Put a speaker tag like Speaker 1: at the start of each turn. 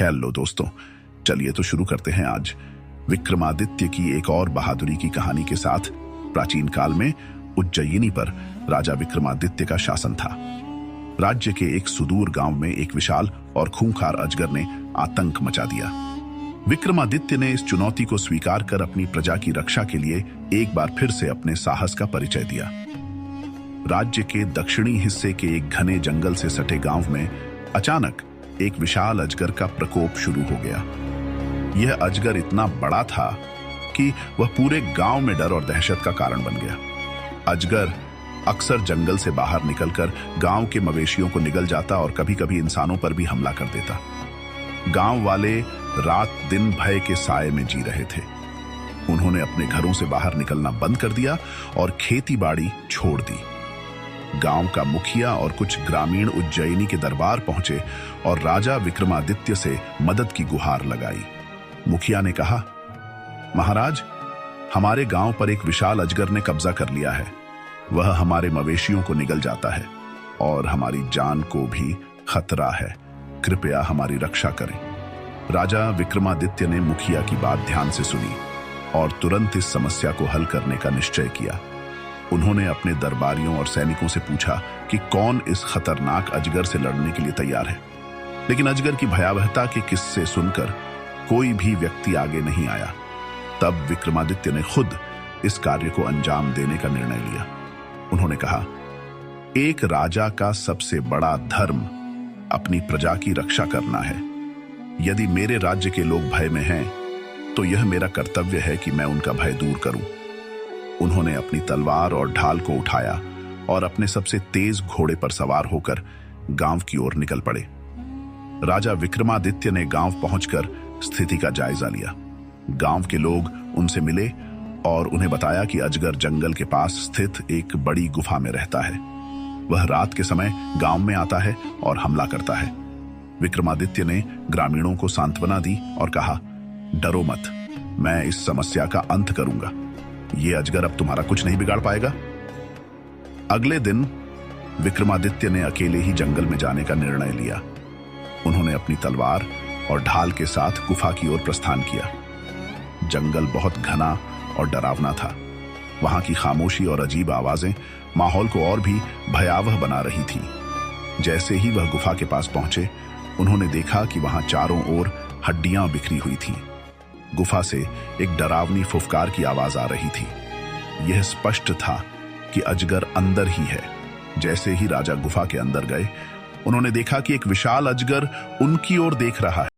Speaker 1: Hello दोस्तों, चलिए तो शुरू करते हैं आज विक्रमादित्य की एक और बहादुरी की कहानी के साथ। प्राचीन काल में उज्जयिनी पर राजा विक्रमादित्य का शासन था। राज्य के एक सुदूर गांव में एक विशाल और खूंखार अजगर ने आतंक मचा दिया। विक्रमादित्य ने इस चुनौती को स्वीकार कर अपनी प्रजा की रक्षा के लिए एक बार फिर से अपने साहस का परिचय दिया। राज्य के दक्षिणी हिस्से के एक घने जंगल से सटे गांव में अचानक एक विशाल अजगर का प्रकोप शुरू हो गया। यह अजगर इतना बड़ा था कि वह पूरे गांव में डर और दहशत का कारण बन गया। अजगर अक्सर जंगल से बाहर निकलकर गांव के मवेशियों को निगल जाता और कभी-कभी इंसानों पर भी हमला कर देता। गांव वाले रात दिन भय के साए में जी रहे थे। उन्होंने अपने घरों से बाहर निकलना बंद कर दिया और खेती-बाड़ी छोड़ दी। गांव का मुखिया और कुछ ग्रामीण उज्जयिनी के दरबार पहुंचे और राजा विक्रमादित्य से मदद की गुहार लगाई। मुखिया ने कहा, महाराज, हमारे गांव पर एक विशाल अजगर ने कब्जा कर लिया है। वह हमारे मवेशियों को निगल जाता है और हमारी जान को भी खतरा है। कृपया हमारी रक्षा करें। राजा विक्रमादित्य ने मुखिया की बात ध्यान से सुनी और तुरंत इस समस्या को हल करने का निश्चय किया। उन्होंने अपने दरबारियों और सैनिकों से पूछा कि कौन इस खतरनाक अजगर से लड़ने के लिए तैयार है। लेकिन अजगर की भयावहता के किस्से सुनकर कोई भी व्यक्ति आगे नहीं आया। तब विक्रमादित्य ने खुद इस कार्य को अंजाम देने का निर्णय लिया। उन्होंने कहा, एक राजा का सबसे बड़ा धर्म अपनी प्रजा की रक्षा करना है। यदि मेरे राज्य के लोग भय में हैं, तो यह मेरा कर्तव्य है कि मैं उनका भय दूर करूं। उन्होंने अपनी तलवार और ढाल को उठाया और अपने सबसे तेज घोड़े पर सवार होकर गांव की ओर निकल पड़े। राजा विक्रमादित्य ने गांव पहुंचकर स्थिति का जायजा लिया। गांव के लोग उनसे मिले और उन्हें बताया कि अजगर जंगल के पास स्थित एक बड़ी गुफा में रहता है। वह रात के समय गांव में आता है और हमला करता है। विक्रमादित्य ने ग्रामीणों को सांत्वना दी और कहा, डरो मत, मैं इस समस्या का अंत करूंगा। ये अजगर अब तुम्हारा कुछ नहीं बिगाड़ पाएगा। अगले दिन विक्रमादित्य ने अकेले ही जंगल में जाने का निर्णय लिया। उन्होंने अपनी तलवार और ढाल के साथ गुफा की ओर प्रस्थान किया। जंगल बहुत घना और डरावना था। वहां की खामोशी और अजीब आवाजें माहौल को और भी भयावह बना रही थी। जैसे ही वह गुफा के पास पहुंचे, उन्होंने देखा कि वहां चारों ओर हड्डियां बिखरी हुई थीं। गुफा से एक डरावनी फुफकार की आवाज आ रही थी। यह स्पष्ट था कि अजगर अंदर ही है। जैसे ही राजा गुफा के अंदर गए, उन्होंने देखा कि एक विशाल अजगर उनकी ओर देख रहा है।